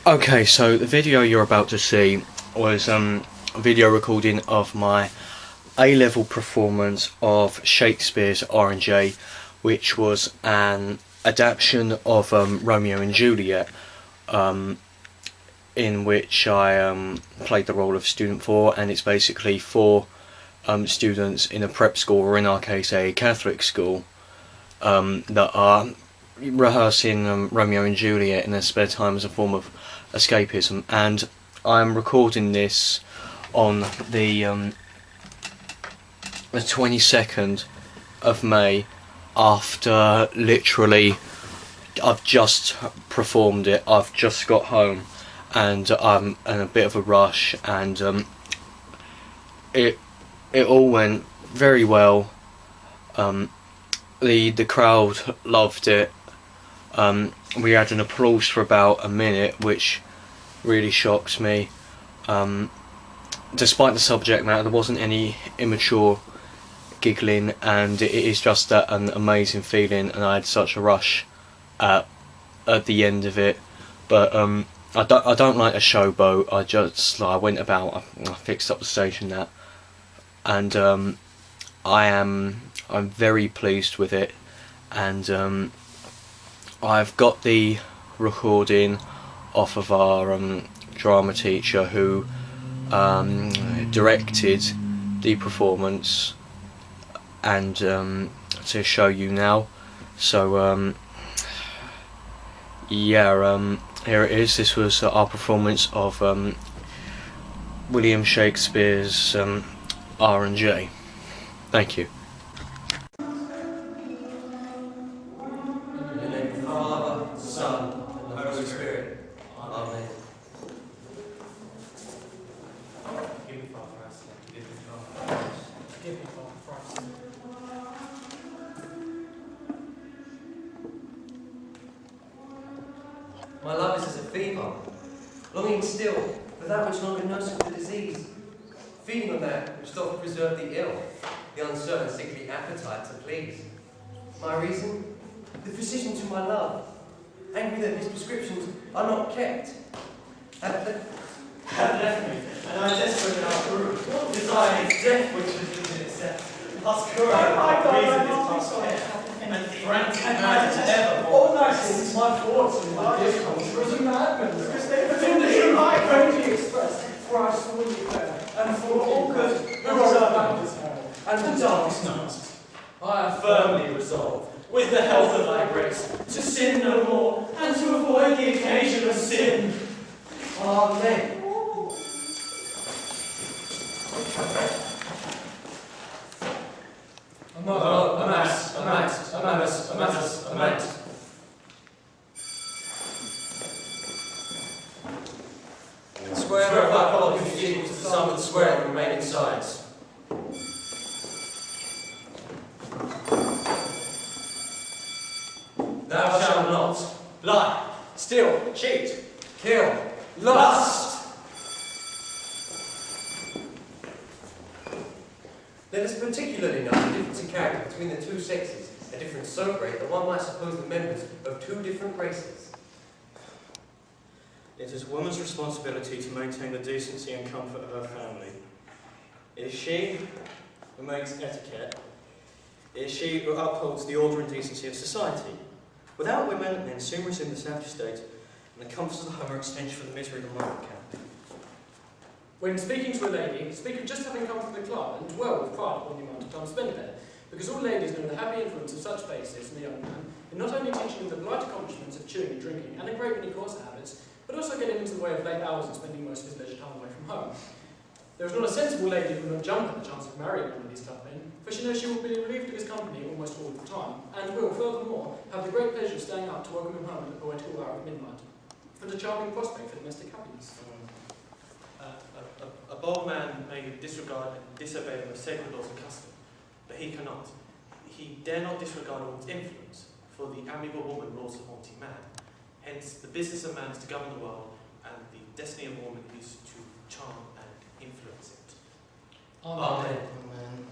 Okay, so the video you're about to see was a video recording of my A-level performance of Shakespeare's R&J, which was an adaptation of Romeo and Juliet, in which I played the role of student 4, and it's basically for students in a prep school, or in our case a Catholic school, that are rehearsing Romeo and Juliet in their spare time as a form of escapism. And I'm recording this on the 22nd of May, after literally I've just performed it. I've just got home and I'm in a bit of a rush, and it all went very well. The crowd loved it. We had an applause for about a minute, which really shocks me. Despite the subject matter, there wasn't any immature giggling, and it is just an amazing feeling, and I had such a rush at the end of it. But I don't like a showboat. I went about, I fixed up the stage and that, and I'm very pleased with it. And I've got the recording off of our drama teacher, who directed the performance, and to show you now. So yeah, here it is. This was our performance of William Shakespeare's R&J. Thank you. My love is as a fever, longing still for that which longer nurses the disease, feeding on that which doth preserve the ill, the uncertain sickly appetite to please. My reason? The physician to my love, angry that his prescriptions are not kept. Have left me, and I desperate now grew, desiring death which the disease accepts. Past cure, reason is past care, and frantic madness evermore. All I see is my thoughts and my discourse was a madman, because they were in the light only expressed, for I saw you there, and for all good, the road back is held, and the darkness knows. I am firmly resolved, with the help of thy grace, to sin no more, and to avoid the occasion of sin. Amen. Amass. The square of thy column is equal to the sum of the square of the remaining sides. Thou shalt not lie, steal, cheat, kill, lust. Let us particularly note the difference in character between the two sexes, a difference so great that one might suppose the members of two different races. It is a woman's responsibility to maintain the decency and comfort of her family. It is she who makes etiquette. It is she who upholds the order and decency of society. Without women, men soon resume the savage state, and the comforts of the home are exchanged for the misery of the mining camp. When speaking to a lady, speak of just having come from the club and dwell with pride upon the amount of time spent there, because all ladies know the happy influence of such places in a young man in not only teaching him the polite accomplishments of chewing and drinking and a great many coarser habits, but also getting into the way of late hours and spending most of his leisure time away from home. There is not a sensible lady who will not jump at the chance of marrying one of these club men, for she knows she will be relieved of his company almost all the time, and will, furthermore, have the great pleasure of staying up to welcome him home at the poetical hour of midnight, and a charming prospect for domestic happiness. A bold man may disregard and disobey the most sacred laws and custom, but he cannot. He dare not disregard a woman's influence, for the amiable woman rules the haughty man. Hence, the business of man is to govern the world, and the destiny of woman is to charm and influence it. Amen. Amen.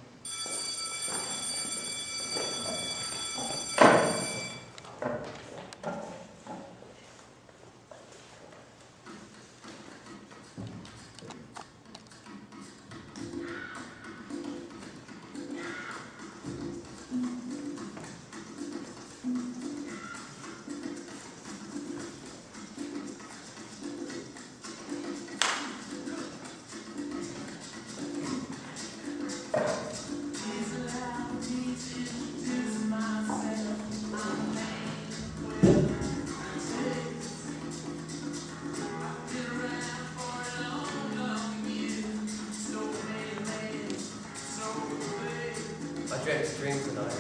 to dream tonight.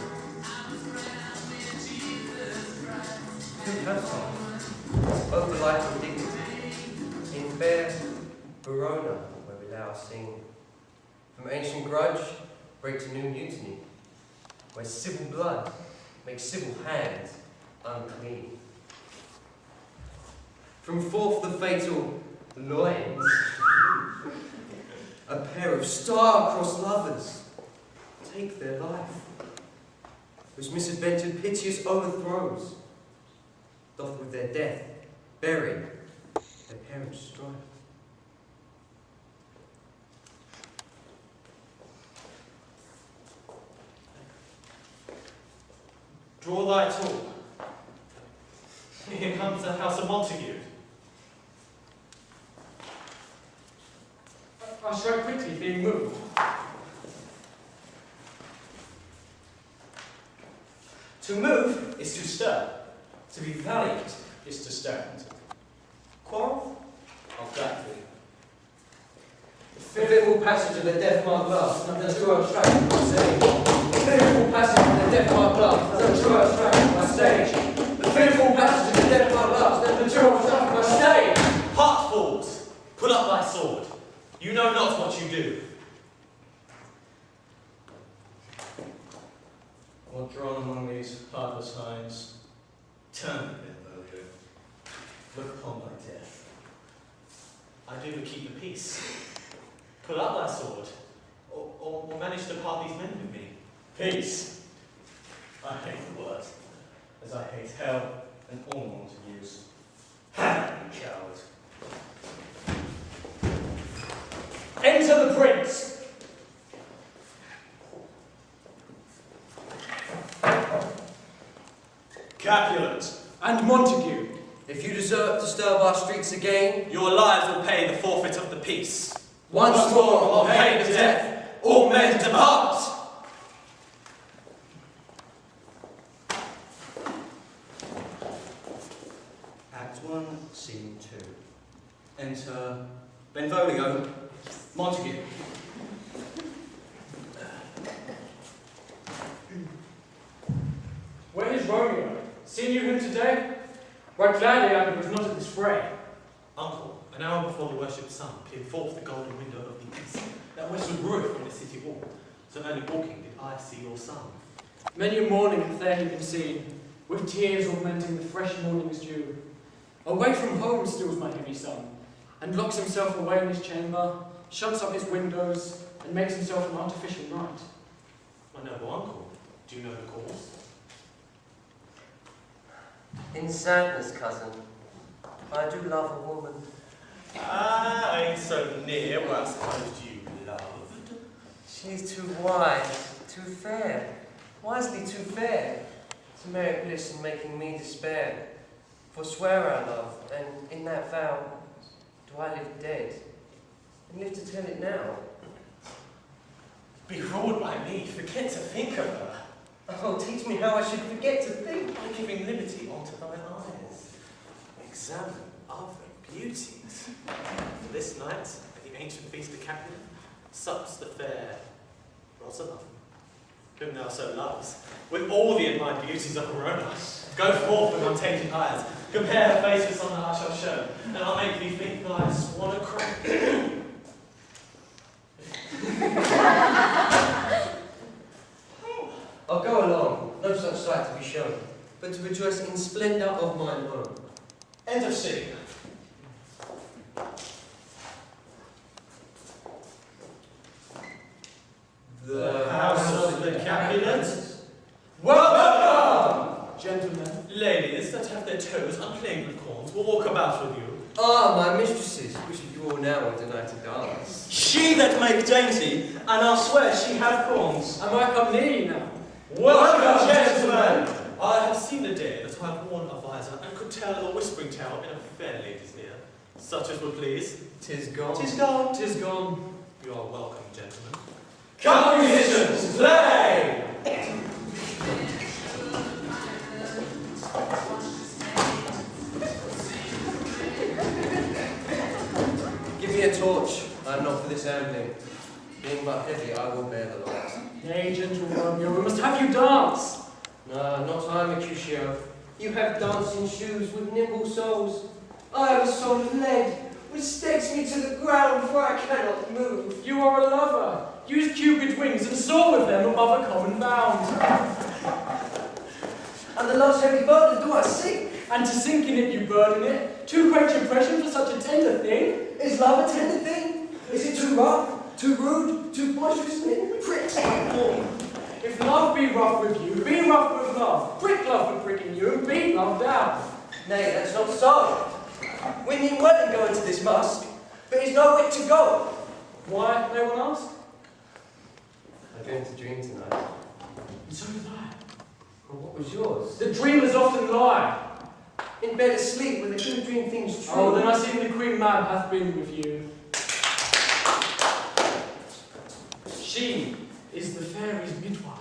Two households, both alike in dignity, in fair Verona, where we now sing. From ancient grudge, break to new mutiny, where civil blood makes civil hands unclean. From forth the fatal loins, a pair of star-crossed lovers take their life, whose misadventured piteous overthrows doth with their death bury their parents' strife. Draw thy tool. Here comes the house of Montague. I strike quickly, being moved. To move is to stir. To be valiant is to stand. Quarrel? I'll gladly. The fearful passage of the death-marked love, the true abstraction of my stage. The fearful passage of the death-marked love, the true abstraction of my stage. The fearful passage of the death-marked love, the true abstraction of my stage. Heart falls. Put up thy sword. You know not what you do. What drawn among these heartless hinds? Turn me then, Romeo. Look upon my death. I do but keep the peace. Put up thy sword, or manage to part these men with me. Peace. I hate the word, as I hate hell and all Montagues. Have it, you coward. Enter the prince! Capulet. And Montague. If you deserve to disturb our streets again, Your lives will pay the forfeit of the peace. once more of hate to death, all men depart! Act 1, Scene 2. Enter Benvolio, Montague. Where is Romeo? Seen you him today? Right gladly I was not at this fray. Uncle, an hour before the worshipped sun peered forth the golden window of the east, that westward roof from the city wall. So early walking did I see your son. Many a morning hath there he been seen, with tears augmenting the fresh morning's dew. Away from home steals my heavy son, and locks himself away in his chamber, shuts up his windows, and makes himself an artificial night. My noble uncle, do you know the cause? In sadness, cousin, I do love a woman. I ain't so near where I supposed you loved. She's too wise, too fair, wisely too fair, to merit bliss in making me despair. Forswear I love, and in that vow do I live dead, and live to tell it now. Be ruled by me, forget to think of her. Oh, teach me how I should forget to think. By giving liberty unto thine eyes. Examine other beauties. For this night, at the ancient feast of Capulet, sups the fair Rosamond, whom thou so loves, with all the admired beauties of Verona. Go forth with untainted eyes, compare her face with some that I shall show, and I'll make thee think thy swan a crown. I'll go along, no such sight to be shown, but to rejoice in splendour of mine own. End of scene. The house of the Capulet. Welcome! Gentlemen, Ladies that have their toes unplagued with corns will walk about with you. Ah, my mistresses, which of you all now will deny to dance? She that make dainty, and I'll swear she have corns. am I come near you now? Welcome, gentlemen! I have seen the day that I have worn a visor and could tell a whispering tale in a fair lady's ear, such as would please. 'Tis gone. 'Tis gone. 'Tis gone. You are welcome, gentlemen. Come, musicians, play! Give me a torch. I am not for this ambling. Being but heavy, I will bear the light. Nay, gentle Romeo, we must have you dance. No, not I, Mercutio. You have dancing shoes with nimble soles. I have a soul of lead, which stakes me to the ground, for I cannot move. You are a lover. Use Cupid's wings and soar with them above a common bound. And the love's heavy burden do I sink? And to sink in it you burden it. Too great impression for such a tender thing. Is love a tender thing? Is it too rough, too rude, too boisterous? Prick, take it for me. If love be rough with you, be rough with love. Prick love for pricking you, and beat love down. Nay, that's not so. We mean well in going to this masque, but is no whit to go. Why, no one ask? I'm going to dream tonight. And so did I. Well, what was yours? The dreamers often lie. In bed asleep, with a good dream things true. Oh, then I see the Queen Mab hath been with you. She is the fairy's midwife,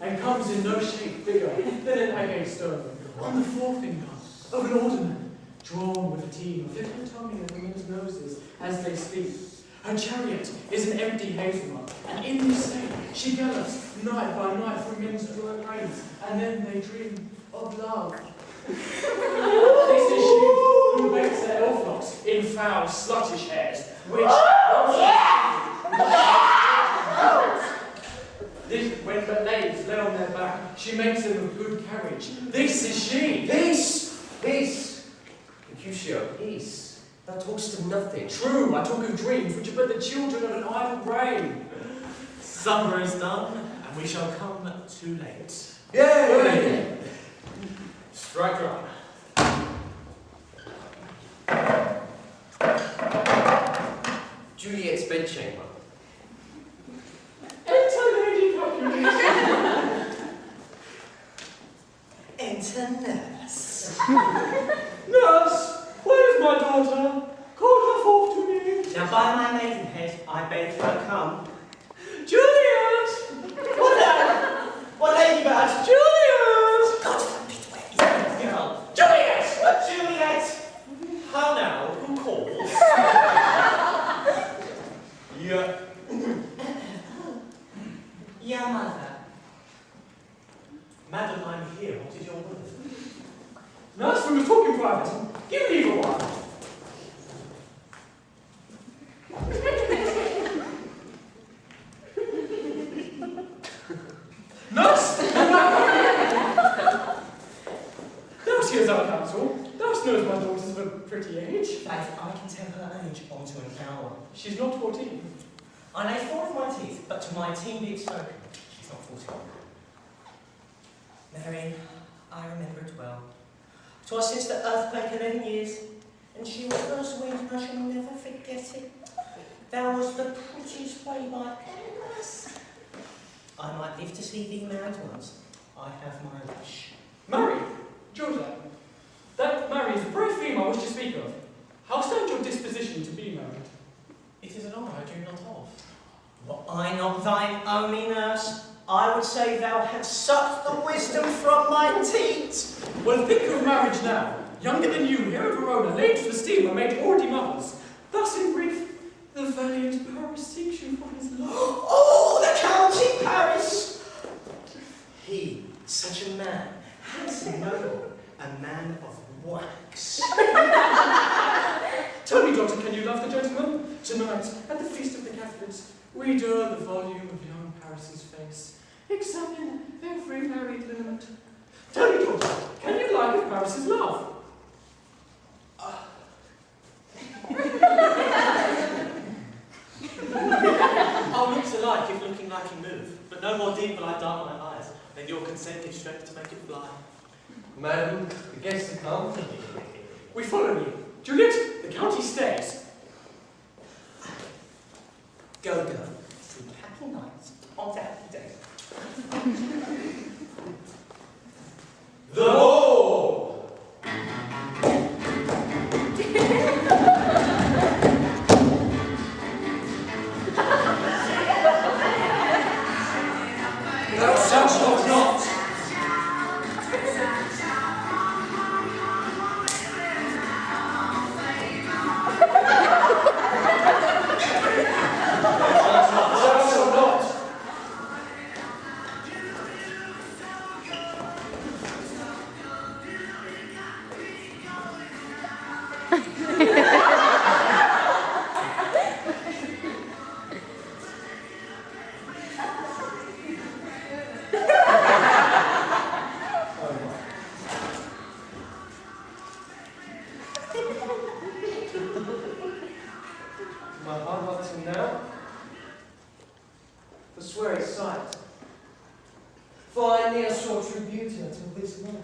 and comes in no shape bigger than an agate stone, on the forefinger of an alderman, drawn with a team of little tummy and women's noses as they sleep. Her chariot is an empty hazelnut, and in this state she gallops night by night through men's brains, and then they dream of love. This is she who makes her elf locks in foul, sluttish hairs, which when the ladies lay on their back, she makes them of good carriage. This is she. Peace! Peace! Mercutio, peace. Thou talkest of nothing. True, I talk of dreams which are but the children of an idle brain. Summer is done, and we shall come too late. Yay! Strike right. Juliet's bedchamber. Enter, Lady Capulet. Enter nurse. Nurse, where is my daughter? Call her forth to me. Now by my maidenhead, I beg her come. Juliet! What lady bird? Juliet! God forbid, where is this girl? Juliet! Juliet! How now? Who calls? Yeah. Yeah, mother. Madam, I'm here. What is your word? Nurse, we were talking private. Give me a while. Nurse! Thou hears our counsel. Thou knows my daughter's of a pretty age. Faith, I can tell her age onto an hour. She's not 14. I lay 4 of my teeth, but to my teen be it spoken, she's not 14. Mary, I remember it well. 'Twas since the earthquake 11 years, and she was first weaned, and I shall never forget it. Thou was the prettiest babe I ever was. I might live to see thee married once. I have my wish. Married? Joseph, that Mary is the brave female which you speak of. How stands your disposition to be married? It is an honour I dream not of. Were I not thine only nurse, I would say thou hadst sucked the wisdom from my teat. Well, think of marriage now. Younger than you, here at Verona, ladies of esteem are made already mothers. Thus, in brief, the valiant Paris seeks you for his love. Oh, the County Paris! He, such a man, handsome, noble, a man of wax. Tell me, Doctor, can you love the gentleman? Tonight, at the Feast of the Catholics, we adore the volume of young Paris's face. Examine every married lineament. Tell me, Doctor, can you like of Paris's love? Our looks alike if looking like you move, but no more deep will I dart my eyes than your consent gives strength to make it fly. Madam, the guests have come. We follow you. Juliet, the county stays. Go, go. Sleep happy nights on happy days. The ball! Thou shalt not! Thou shalt until now. Forswear its sight. For I ne'er saw true beauty until this night.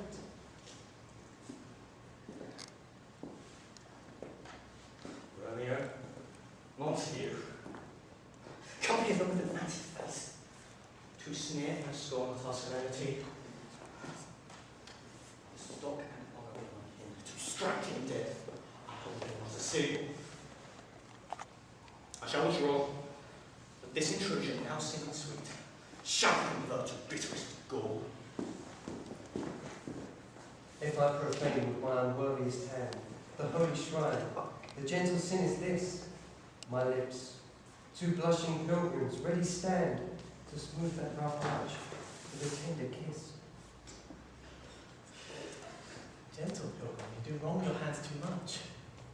Romeo, Montague, company of them with a fancy face, to sneer and scorn at our serenity, to stalk and follow him like him, to strike him dead, I hold him as a seal. I shall withdraw, but this intrusion now singing sweet, shall convert to bitterest gall. If I profane with my unworthiest hand the holy shrine, the gentle sin is this: my lips, two blushing pilgrims, ready stand to smooth that rough arch with a tender kiss. Gentle pilgrim, you do wrong your hands too much.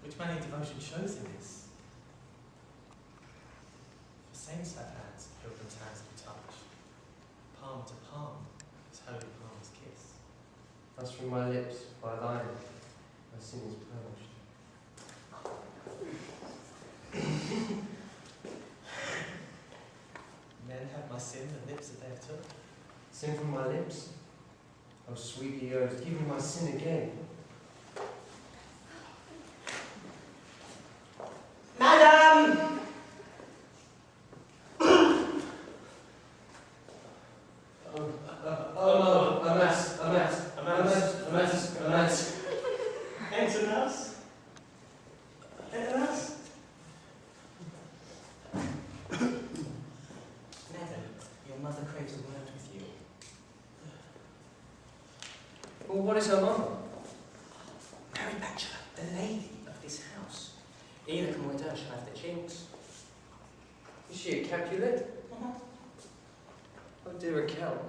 Which manly devotion shows in this? For saints have hands, pilgrims' hands do touch. Palm to palm, as holy palms kiss. Thus from my lips, by thine, my sin is purged. Men have my sin, the lips that they have took. Sin from my lips? Oh, sweet the earth, give me my sin again. Madam! Amas. Enter nurse? Enter nurse? Madam, your mother craves a word with you. Well, what is her mother? Married bachelor, the lady of this house. Either can wait her, she'll have the chinks. Is she a Capulet? Oh dear account.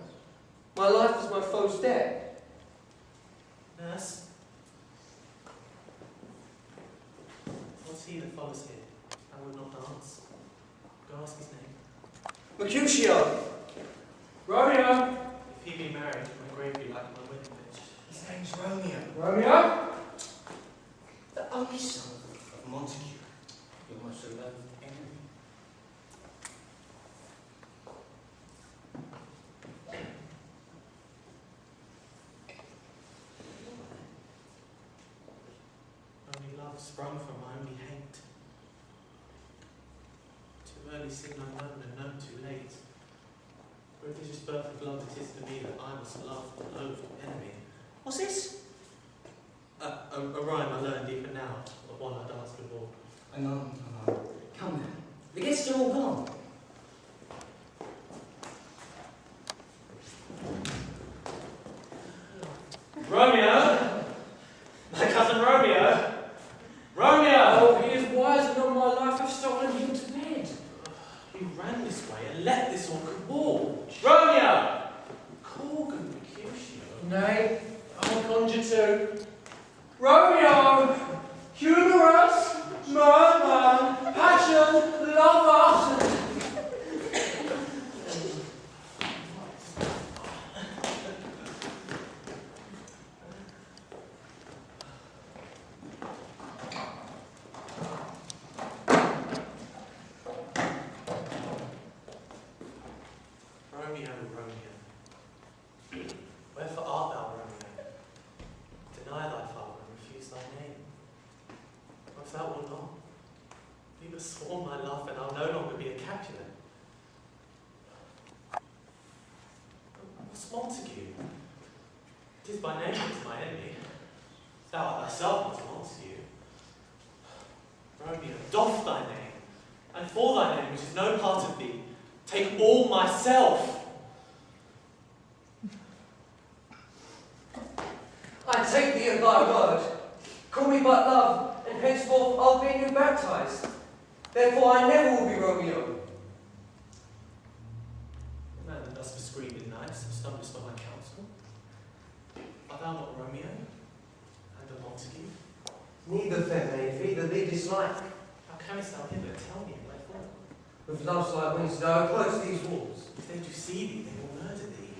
My life is my foe's debt. Nurse? What's he that follows here? I would not dance. Go ask his name. Mercutio! Romeo! If he be married, my grave be like my wedding bitch. His name's Romeo, Romeo? the only son of Montague, your most beloved enemy. Only love sprung from my only hate. Too early sin unknown and known too late. Prodigious birth of love it is to me that I must love the loathed enemy. What's this? A rhyme I learned even now, of one I danced before. Anon. Come now, the guests are all gone. Romeo! My cousin Romeo! Romeo! Oh, he is wise, and on my life I've stolen him to bed. You ran this way and let this awkward wall. Romeo! Corgan Mercutio. Nay, I'll conjure too. Romeo! Humorous, murmur, passion, lover. Romeo, Romeo. Wherefore art thou, Romeo? Deny thy father and refuse thy name. Or if thou wilt not, be but sworn my love, and I'll no longer be a Capulet. What's Montague? 'Tis by name that is my enemy. Thou art thyself not Montague. Romeo, doff thy name, and for thy name, which is no part of thee, take all myself. I take thee at thy word. Call me but love, and henceforth I'll be new baptized. Therefore I never will be Romeo. The man that thus bescreed in knives stumbles by my counsel. Art thou not Romeo, and a Montague? Neither, fair maid, if either thee dislike. How canst thou hither tell me wherefore? With love's light wings thou close these walls. If they do see thee, they will murder thee.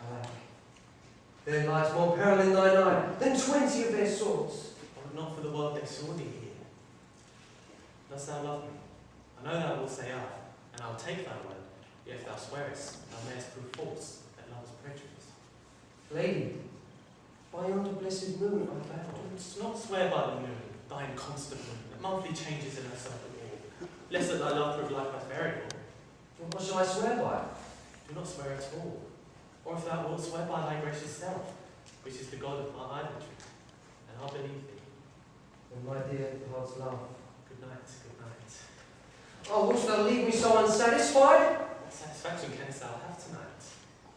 Alack, there lies more peril in thine eye than 20 of their swords. I would not for the world they saw thee here. Dost thou love me? I know thou wilt say aye, and I will take thy word, yet if thou swearest, thou mayest prove false, that love is prejudice. Lady, by yonder blessed moon I vow. Do not swear by the moon, thine constant moon, that monthly changes in herself at all, lest that thy love prove like my variable. Well, what shall I swear by? Do not swear at all, or if thou wilt swear by thy gracious self, which is the God of my idolatry, and I'll believe thee. And my dear God's love. Good night, good night. Oh, wouldst thou leave me so unsatisfied? What satisfaction canst thou have tonight?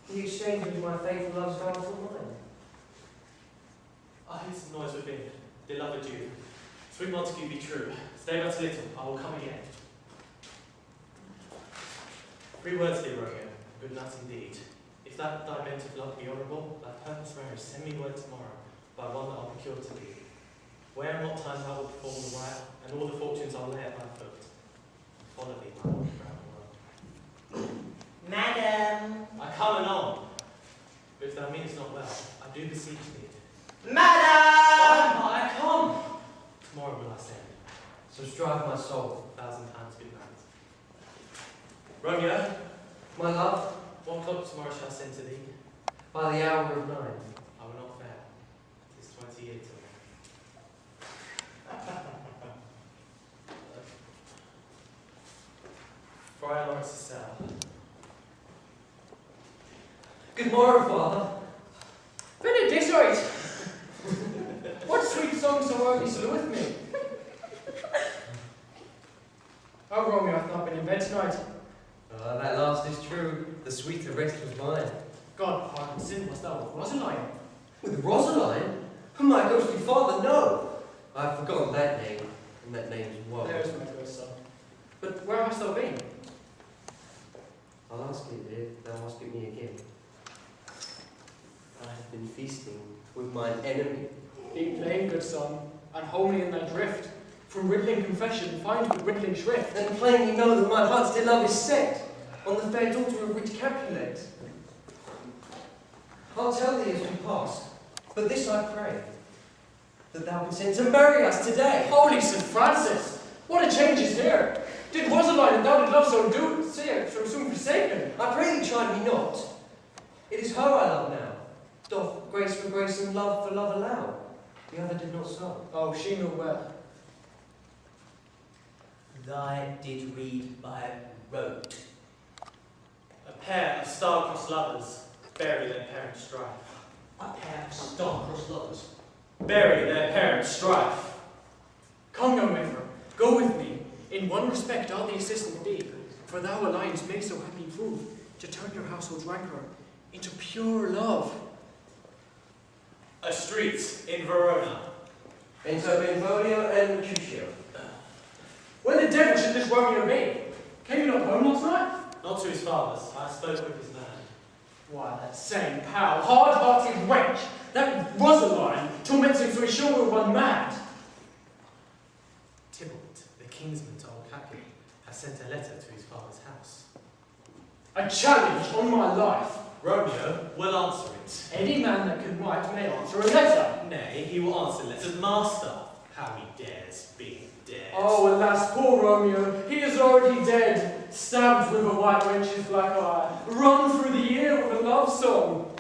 The exchange of my faithful love's vow for mine. I hear some noise within. Dear love adieu. Sweet Montague, be true. Stay but a little, I will come again. 3 words, dear Romeo. Good night indeed. If that thy bent of love be honourable, thy purpose marriage, send me word tomorrow, by one that I'll procure to thee. Where and what time thou wilt perform the rite, and all the fortunes I'll lay at thy foot. Follow thee, my lord, round the world. Madam! I come anon, but if thou meanest not well, I do beseech thee. Madam! I come! Tomorrow will I send. So strive my soul. 1,000 times good night. Romeo, My love, 1 o'clock tomorrow shall I send to thee. by the hour of 9. I will not fail. 'Tis 20 years till then. Friar Lawrence's cell. Good morrow, Father. Benedicite! What sweet song so early saluteth me? Oh, Romeo hath not been in bed tonight. That last is true. The sweeter rest was mine. God pardon sin, wast thou with Rosaline? With Rosaline? My ghostly father, no! I've forgotten that name, and that name's woe. There is my good son. But where hast thou been? I'll ask it, dear. Thou ask it me again. I have been feasting with mine enemy. Be plain, good son, and wholly in thy drift. From riddling confession, find with riddling shrift. And plainly know that my heart's dear love is set on the fair daughter of rich Capulet. I'll tell thee as we pass, but this I pray, that thou consent to marry us today. Holy St. Francis! What a change is here! Did Rosaline and thou did love so do, see her so soon forsaken? I pray thee chide me not. It is her I love now. Doth grace for grace and love for love allow? The other did not so. Oh, she knew well. Thy did read by rote. A pair of star-crossed lovers bury their parents' strife. A pair of star-crossed lovers. Bury their parents' strife. Come, young Mayfair, go with me. In one respect I'll the assistant be, for thou alliance may so happy prove, to turn your household's rancour into pure love. A street in Verona. Enter Benvolio and Mercutio. Where the devil should this Romeo be? Came you not home last night? Not to his father's. I spoke with his man. Why, that same pal, hard-hearted wench, that Rosaline, torments him so he sure will run mad. Tybalt, the kinsman to old Capulet, has sent a letter to his father's house. A challenge on my life. Romeo will answer it. Any man that can write may answer a letter. Nay, he will answer letters master. How he dares be dead. Oh, alas, poor Romeo, he is already dead, stabbed with a white wench's black eye, run through the ear with a love song,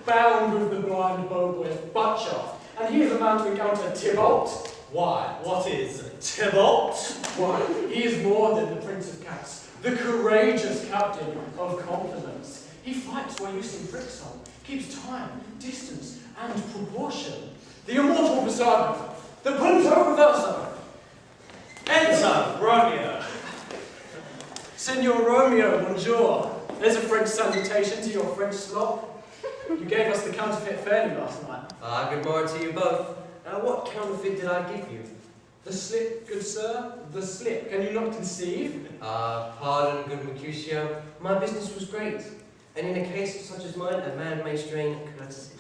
bound with the blind bow with butt shaft, and he is a man to encounter Tybalt. Why, what is Tybalt? Why, he is more than the Prince of Cats, the courageous captain of compliments. He fights while using Brixon, keeps time, distance, and proportion. The immortal Poseidon, the Punto Reverso. Enter, Romeo. Senor Romeo, bonjour. There's a French salutation to your French slop. You gave us the counterfeit fairly last night. Good morning to you both. What counterfeit did I give you? The slip, good sir, the slip. Can you not conceive? Pardon, good Mercutio. My business was great, and in a case such as mine, a man may strain courtesy.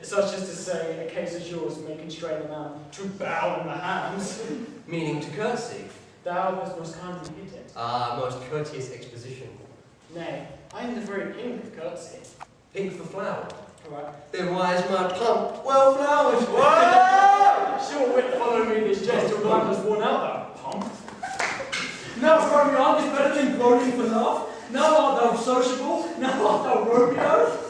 Such as to say, a case as yours may constrain a man to bow in the hams. Meaning to courtesy. Thou hast most kindly hit it. Most courteous exposition. Nay, I am the very pink of courtesy. Pink for flower. Alright. Then why is my plump well flowered? Whoa! Sure wit follow me this jest till the lamp has worn out, thou pump. Now rolling for laugh? Now art thou sociable? Now art thou Romeo?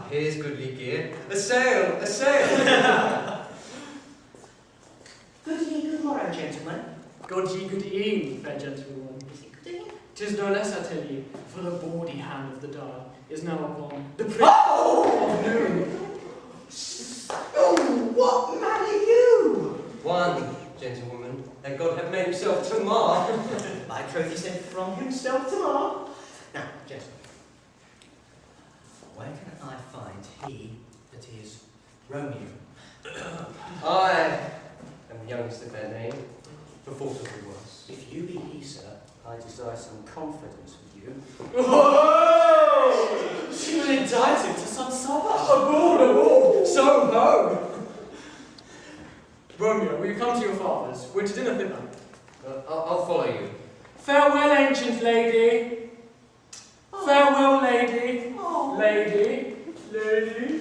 Here's goodly gear. A sail! A sail! Good ye, good morrow, gentlemen. God ye good e'en, fair gentlewoman. Is it good e'en? 'Tis no less, I tell ye, for the bawdy hand of the dial is now upon the prince Oh! of noon. Oh, what man are you? One, gentlewoman, that God have made himself to mar. My troth he said from himself to mar. Now, gentlemen, where can I find he that is Romeo? I am the youngest of their name, for fault of the worse. If you be he, sir, I desire some confidence with you. Oh! She will indict him to some supper. Aboard! So ho! Romeo, will you come to your father's? We're to dinner thither. I'll follow you. Farewell, ancient lady. Farewell, lady. Oh. Lady. Lady.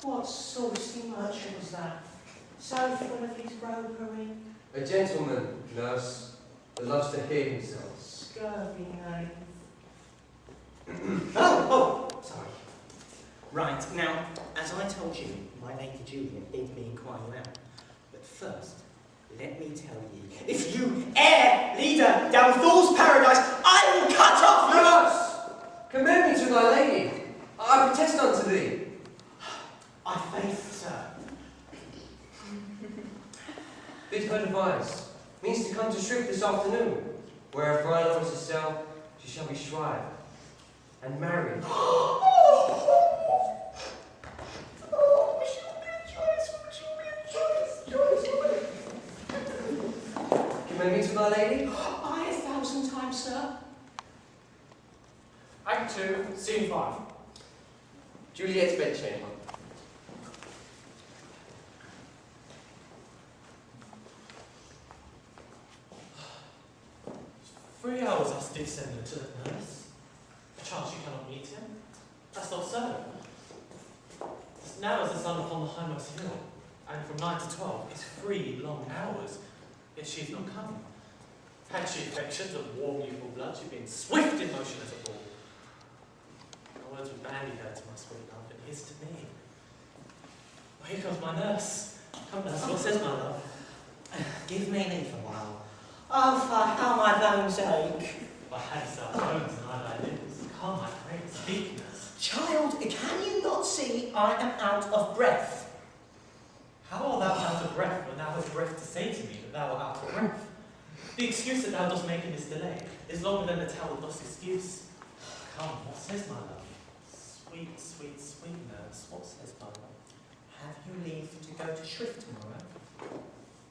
What saucy merchant was that? So full of his roguery. A gentleman, nurse, that loves to hear himself. Scurvy knave. Oh, sorry. Right, now, as I told you, my Lady Juliet bid me inquire you out. But first, let me tell ye, if you e'er lead her down fool's paradise, I will cut off your... Nurse! Commend me to thy lady. I protest unto thee. I faith, sir. Bid her devise. Means to come to Shrift this afternoon, where if Ryan wants to sell, she shall be shrived and married. Commend me to thy lady. Aye, 1,000 times, sir. Act 2, Scene 5. Juliet's bedchamber. 3 hours I did send her to the nurse. Perchance you cannot meet him? That's not so. Now is the sun upon the highmost hill, and from 9 to 12 is 3 long hours, yet she is not coming. Had she affections of warm youthful blood, she'd been swift in motion as a ball. My words would bandy her to my sweet love, and his to me. Well, here comes my nurse. Come, nurse, what says my love? Give me leave a while. Oh, how my bones ache. My hands are bones and I thy lips. Come, I pray, speak, nurse. Child, can you not see I am out of breath? How art thou out of breath when thou hast breath to say to me that thou art out of breath? The excuse that thou dost make in this delay is longer than the tale of dost excuse. Come, what says my love? Sweet, sweet, sweet nurse, what says my love? Have you leave to go to Shrift tomorrow?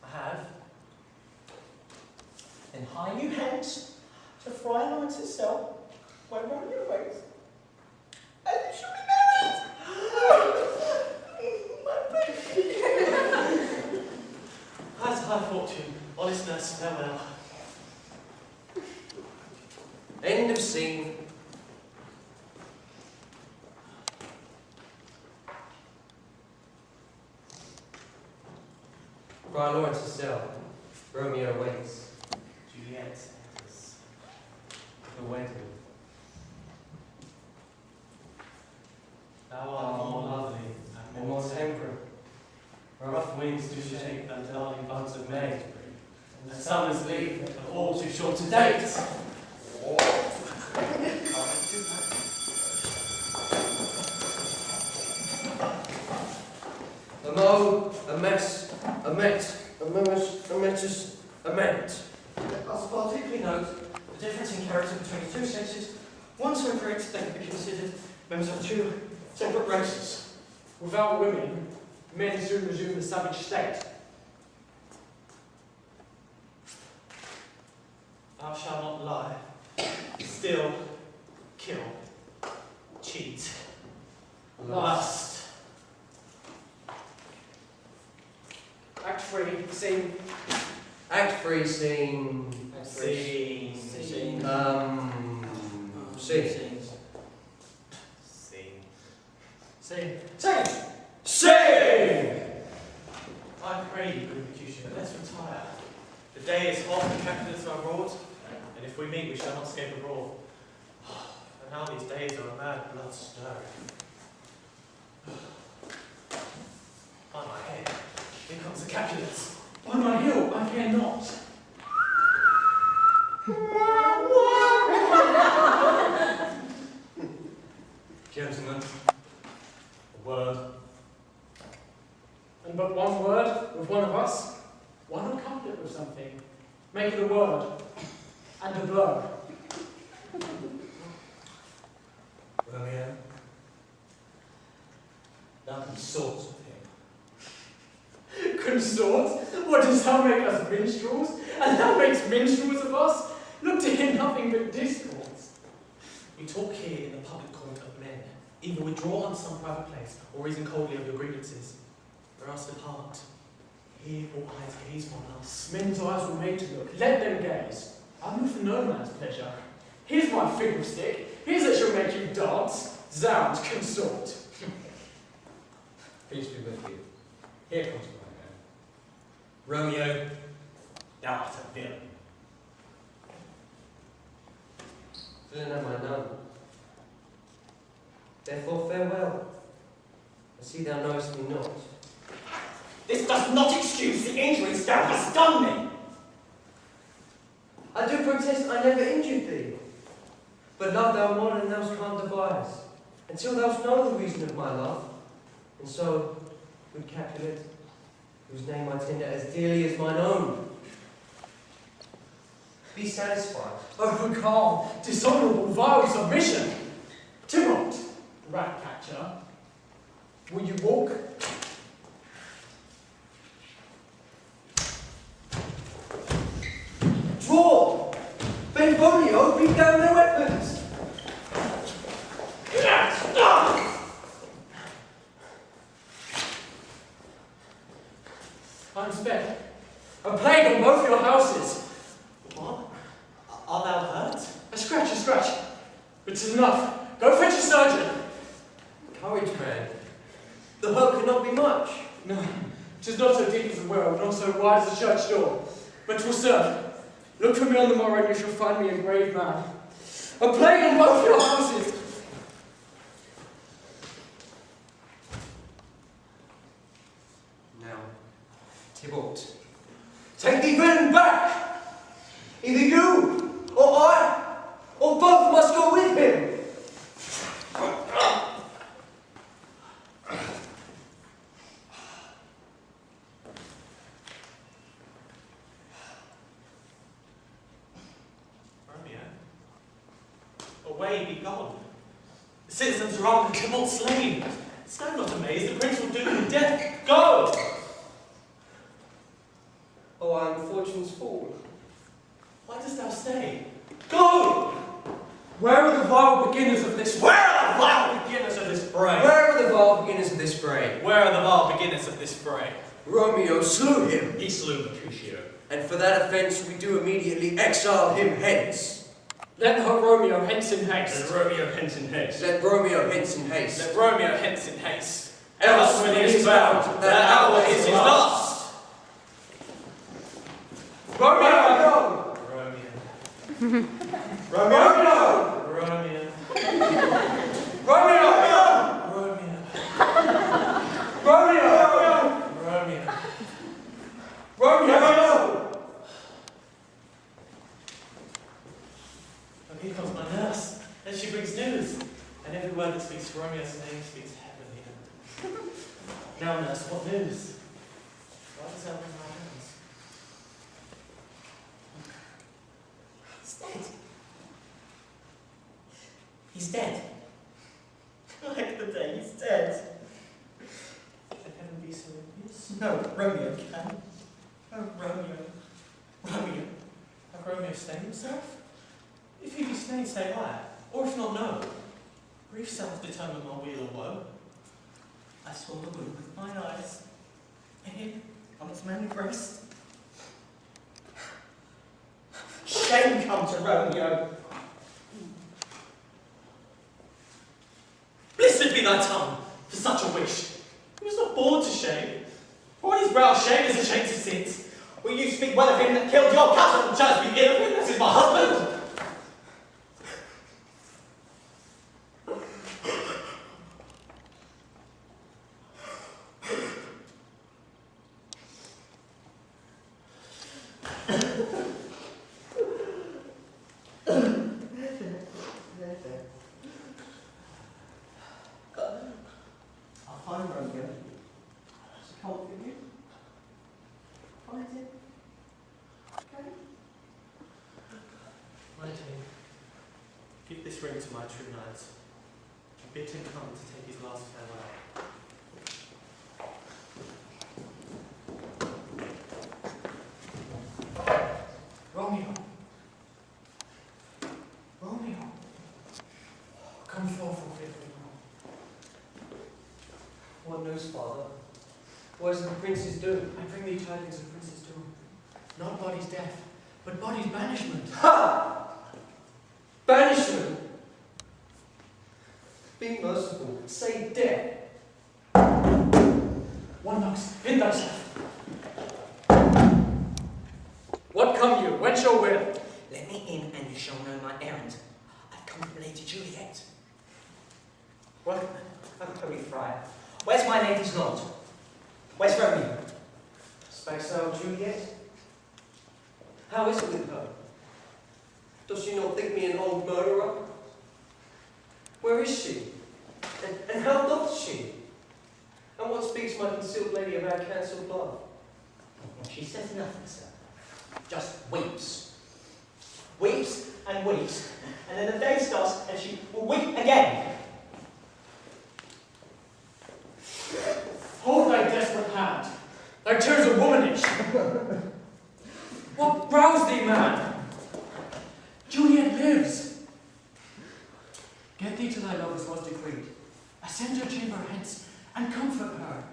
I have. Then hie you hence to Fryline's itself, where Romeo waits, and you shall be married! My baby! As high fortune, honest nurse, farewell. End of scene. Friar Lawrence's cell. Romeo waits. Juliet enters. The wedding. Thou art more lovely And more temperate. Rough winds do shake thy darling buds of May, and summer's leave are all too short to date. A mo, a mess, a met, a memus, a metus, a ment. I must particularly note the difference in character between the two sexes. One so great they can be considered members of two separate races. Without women, men soon resume the savage state. Thou shalt not lie, steal, kill, cheat, lust, 3, scene. Act 3, scene. Scene. Scene. I pray you, good Mercutio, let's retire. The day is hot, the captives are abroad, and if we meet, we shall not escape abroad. And now these days are a mad blood stirring. By my head, here comes the Capulets. On my hill, I care not. Gentlemen, a word. And but one word with one of us. Why not couple it with something? Make it a word and a blow. Romeo, thou consorts with him. Consort? What does thou make us minstrels? And thou makes minstrels of us? Look to him nothing but discords. We talk here in the public court of men. Either withdraw unto some private place, or reason coldly of your grievances. Or else depart. Here all eyes gaze on us. Men's eyes were made to look. Let them gaze. I move for no man's pleasure. Here's my fiddlestick. Here's that shall make you dance. Zounds, consort. Peace be with you. Here comes my man. Romeo, thou art a villain. Villain am I none. Therefore farewell. I see thou knowest me not. This does not excuse the injuries thou hast done me. I do protest I never injured thee. But love thou more than thou canst devise, until thou know the reason of my love. And so, good Capulet, whose name I tender as dearly as mine own, be satisfied. Oh, calm, dishonourable, vile submission. Tyrant, rat catcher, will you walk? Draw! Benvolio, bring down their weapons! I'm sped. A plague on both your houses. What? Art thou hurt? A scratch. But 'tis enough. Go fetch a surgeon. Courage, man. The hurt cannot be much. No, 'tis not so deep as the well, nor so wide as the church door. But 'twill serve. Look for me on the morrow, and you shall find me a brave man. A plague on both your houses. Now, Tybalt, take the villain back! Either you, or I, or both must go with him! Romeo, away be gone. The citizens are armed and Tybalt slain. Stand not amazed, the prince will doom him death. Go! Oh, I am fortune's fool. Why dost thou stay? Go! Where are the vile beginners of this? Where are the vile beginners of this fray? Where are the vile beginners of this fray? Where are the vile beginners of this fray? Romeo slew him, He slew Mercutio. and for that offence we do immediately exile him hence. Let her Romeo hence in haste. Let Romeo hence in haste. Let Romeo hence in haste. Let Romeo hence in haste. Else when he is found, that hour is his last. Romeo! Romeo. Romeo! Romeo. Romeo! Romeo. Romeo! Romeo. Romeo! And here comes my nurse, and she brings news. And every word that speaks Romeo's name speaks heavenly. Now, nurse, what news? Why does that in my hands? He's dead. He's dead. Like the day he's dead. Can heaven be so envious? No, Romeo can. Oh, Romeo. Romeo. Have Romeo slain himself? If he be slain, say I. Or if not, no. Grief self determine my weal or woe. I saw the wound with my eyes. Him on its manly breast. Shame come to Romeo. Blessed be thy tongue for such a wish. He was not born to shame. For on his brow shame is a shame to sit. Will you speak well of him that killed your cousin? Shall I speak ill of him? That is my husband. I'll find Romeo. She can't for you. Find him. Okay? My team, give this ring to my true knight, and bid him come to take his last farewell. Romeo. Romeo. Come forth, O faithful What news, father? What is the prince's doom? I bring thee tidings of Prince's doom. Not body's death, but body's banishment. Ha! Banishment! Be merciful. Say death. One knocks, hid thyself. What come you? Whence your will? Let me in and you shall know my errand. I've come from Lady Juliet. Welcome, Holy Friar. Where's my lady's lord? Where's Romeo? Speaks thou of Juliet? How is it with her? Does she not think me an old murderer? Where is she? And how doth she? And what speaks my concealed lady of our cancelled love? She says nothing, sir. Just weeps. Weeps and weeps. And then the day starts and she will weep again. Hold thy desperate hand. Thy tears are womanish. What roused thee, man? Juliet lives. Get thee to thy love as was decreed. Ascend her chamber hence, and comfort her.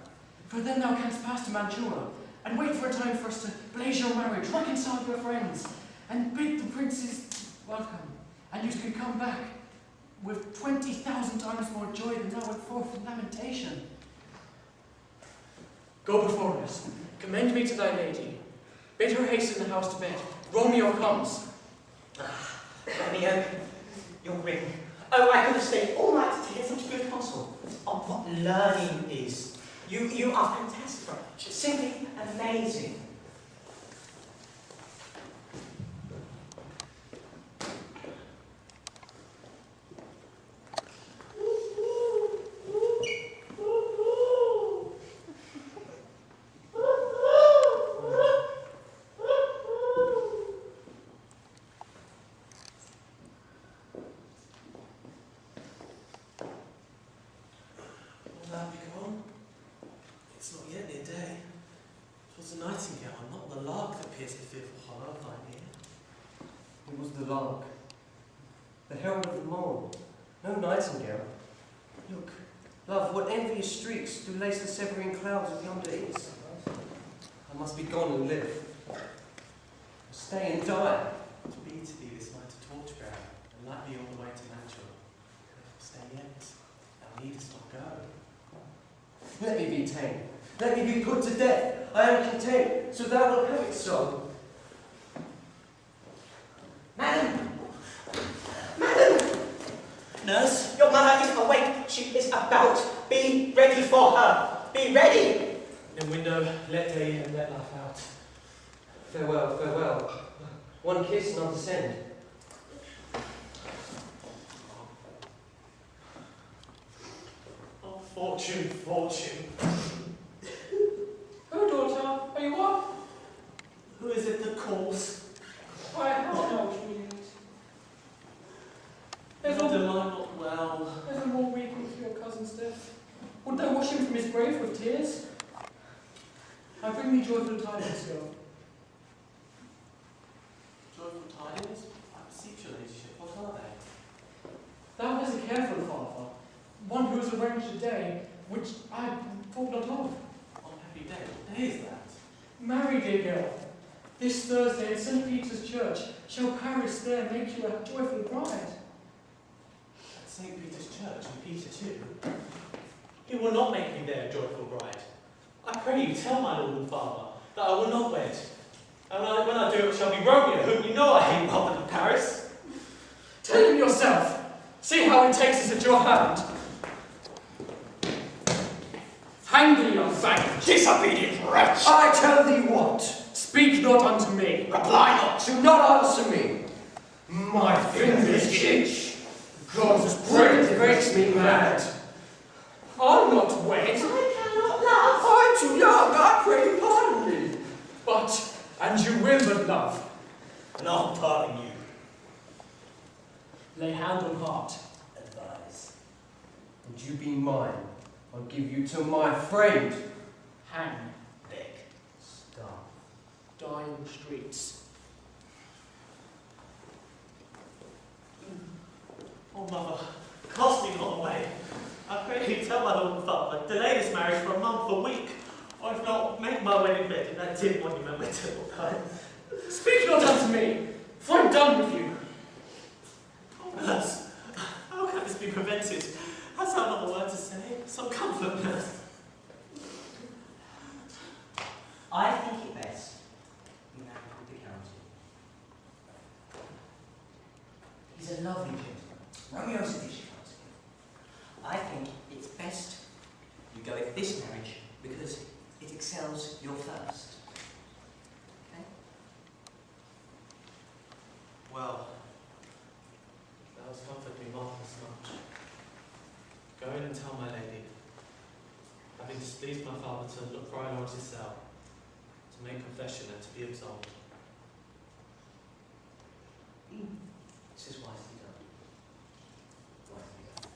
For then thou canst pass to Mantua, and wait for a time for us to blaze your marriage, reconcile your friends, and bid the princes welcome. And you can come back with 20,000 times more joy than thou went forth in lamentation. Go before us, commend me to thy lady. Bid her hasten the house to bed. Romeo comes. Romeo, your ring. Oh, I could have stayed all night to hear such good counsel on what learning is. You are fantastic, simply amazing. It's not yet near day. 'Twas the nightingale, and not the lark that pierced the fearful hollow of thine ear. It was the lark, the herald of the morn, no nightingale. Look, love, what envious streaks do lace the severing clouds of yonder east. I must be gone and live, stay and die. To be to thee this night a torchbearer, and light me all the way to Mantua. Stay yet, thou needest not go. Let me be tame, let me be put to death. I am content, so thou wilt have it so. Madam! Madam! Nurse, your mother is awake. She is about. Be ready for her. Be ready. In window, let day in and let life out. Farewell, farewell. One kiss and I'll descend. Oh, fortune, fortune. Oh, daughter, are you up? Who is it that calls? Why, how now, Juliet? Madam, I'm not well. Evermore weeping for your cousin's death. Would thou wash him from his grave with tears? I bring thee joyful tidings, girl. Joyful tidings? I beseech your ladyship, what are they? Thou hast a careful father, one who has arranged a day which I thought not of. On happy day, what day is that? Marry, dear girl. This Thursday at St. Peter's Church shall Paris there make you a joyful bride. At St. Peter's Church and Peter too? He will not make me there a joyful bride. I pray you tell my lord and father that I will not wed. And when I do, it shall be Romeo, whom you know I hate rather than Paris. Tell him yourself. See how he takes us at your hand. Hang thee, young fag. Disobedient wretch! I tell thee what. Speak not unto me. Reply not! Do not answer me. My fingers itch. God's breath makes me mad. I'm not wed. I cannot love. I'm too young, I pray you pardon me. But, and you will but love. And I'll pardon you. Lay hand on heart. Advise. Would you be mine? I'll give you to my friend. Hang. Beg. Starve. Die in the streets. Oh, mother, cast me not away. I pray you tell my lord and father, delay this marriage for a month, a week, or if not, make my wedding bed in that dim monument where temple times. Speak not unto me, for I'm done with you. Oh, nurse, how can this be prevented? Hast thou not a word to say? Some comfort, nurse. I think it best you marry with the county. He's a lovely gentleman. Romeo's a dish county. I think it's best you go with this marriage because it excels your first. Okay? Well, thou hast comforted me marvellous much. Go in and tell my lady, having displeased my father to look for our Lord's cell, to make confession and to be absolved. This is wisely done. Wisely done.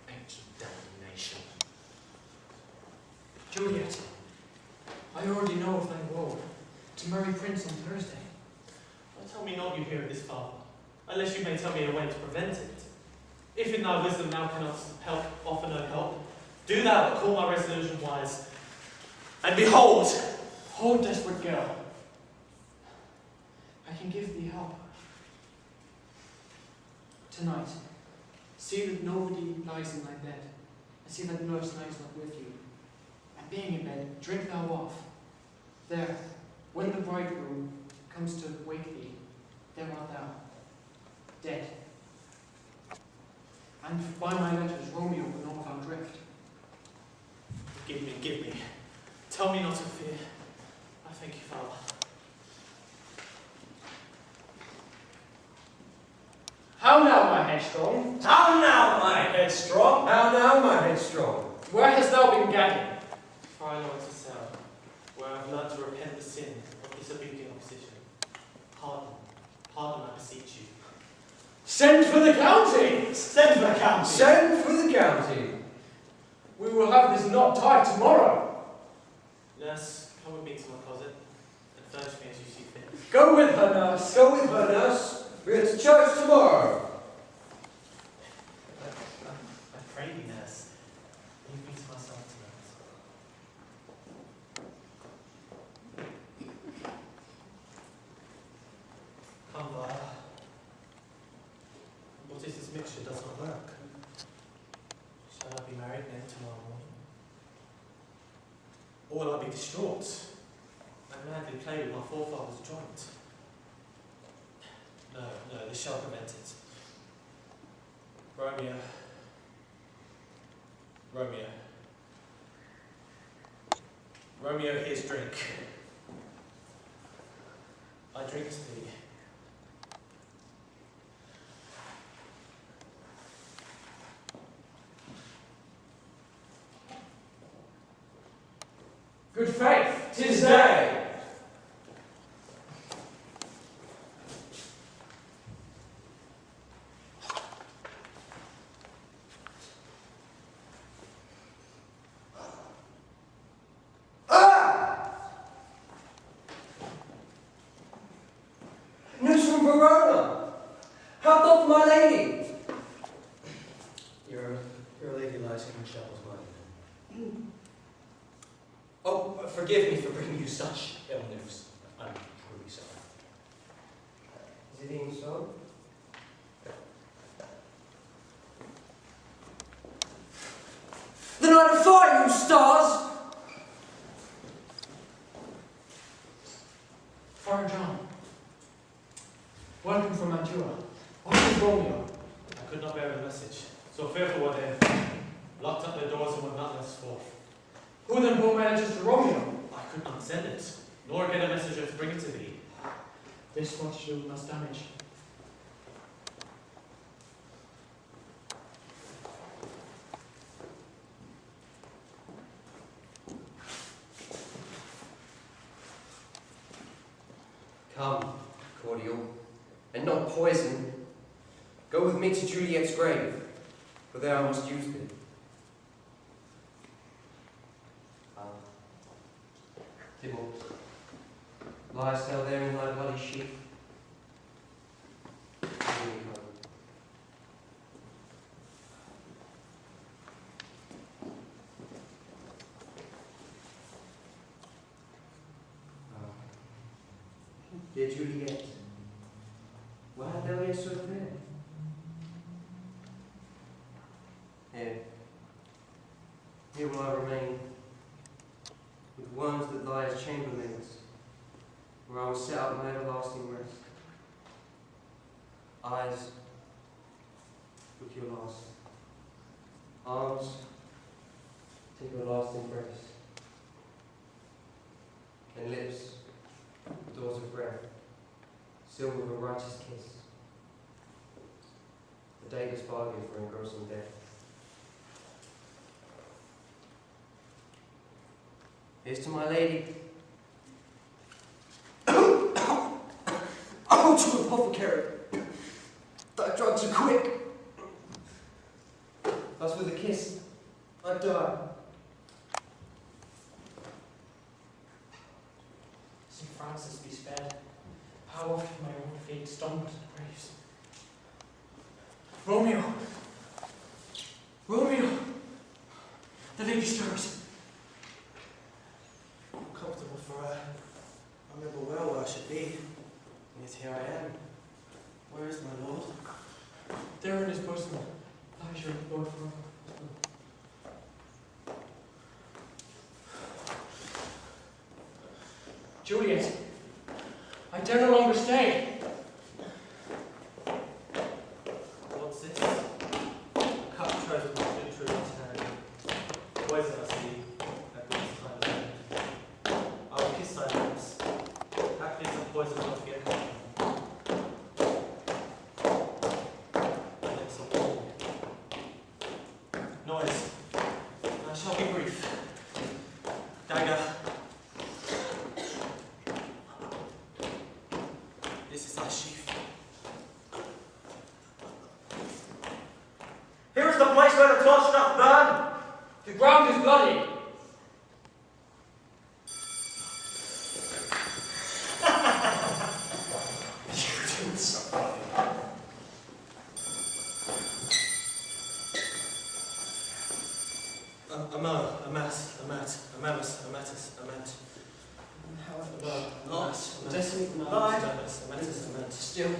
Ancient damnation. Juliet, I already know of thy woe, to marry Prince on Thursday. Oh, tell me not you hear of this, father, unless you may tell me a way to prevent it. If in thy wisdom thou cannot help, offer no help, do thou but call my resolution wise. And behold! Hold, desperate girl. I can give thee help. Tonight, see that nobody lies in thy bed, and see that nurse lies not with you. And being in bed, drink thou off. There, when the bridegroom comes to wake thee, there art thou, dead. And by my letters, Romeo will know of our drift. Give me. Tell me not to fear. I thank you, Father. How now, my headstrong? How now, my headstrong? How now, my headstrong? Where hast thou been gadding? For I Lord to cell, where I have learned to repent the sin of disobedient opposition. Pardon, I beseech you. Send for the county! Send for the county! Send for the county. We will have this knot tied tomorrow. Nurse, come with me to my closet and furnish me as you see fit. Go with her, nurse. Go with her, nurse. We're to church tomorrow. I pray thee, nurse, leave me to myself tonight. Come, Viola. What is this mixture does not work? Shall I be married then tomorrow morning? Or will I be distraught? I madly play with my forefather's joint. No, this shall prevent it. Romeo, here's drink. I drink to thee. Good faith. 'Tis day. News from Verona. How doth my lady? Your lady lies in the chapel's garden. Oh, Forgive me for bringing you such ill news. I'm truly sorry. Is it even so? Then I defy you, stars! Friar John, welcome from Mantua. What is Romeo? I could not bear the message. So fearful were they. Locked up their doors and would not let us forth. Who then brought my letters to Romeo? I could not send it, nor get a messenger to bring it to thee. This much you must damage. Come, cordial, and not poison. Go with me to Juliet's grave, for there I must use thee. Tybalt, liest thou there in thy bloody sheath? Bring me home. Dear Juliet, why art thou here so fair? Here will I remain, with worms that lie as chambermaids, where I will set up my everlasting rest. Eyes, look your last. Arms, take your last embrace. And lips, doors of breath, sealed with a righteous kiss. The dateless bargain for engrossing death. Here's to my lady. Oh, to apothecary! Thy drugs are quick. Thus with a kiss, I die. St. Francis be spared. How often my own fate stumbled at graves. Romeo! Romeo! The lady stirs. Comfortable for her. I remember well where I should be. And yet here I am. Where is my lord? There in his bosom lies your Lord forever. Juliet, I dare no longer stay. What's this? Cup chosen with bitter in its hand. Poison I see, at this time of end. I will kiss thy lips. Haply some poison will not get me. Thy lips are warm. Noise. I shall be brief. Dagger. This is thy sheath. Here is the place where the torch doth burn. The ground is bloody. Still,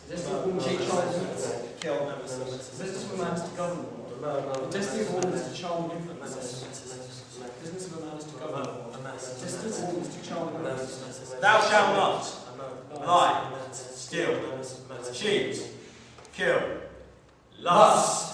destiny of woman to charm business of a man is to govern. Destiny of a woman is to charm business of a man is to govern. Destiny of a woman is to charm. Thou shalt not lie, steal, cheat, kill, lust.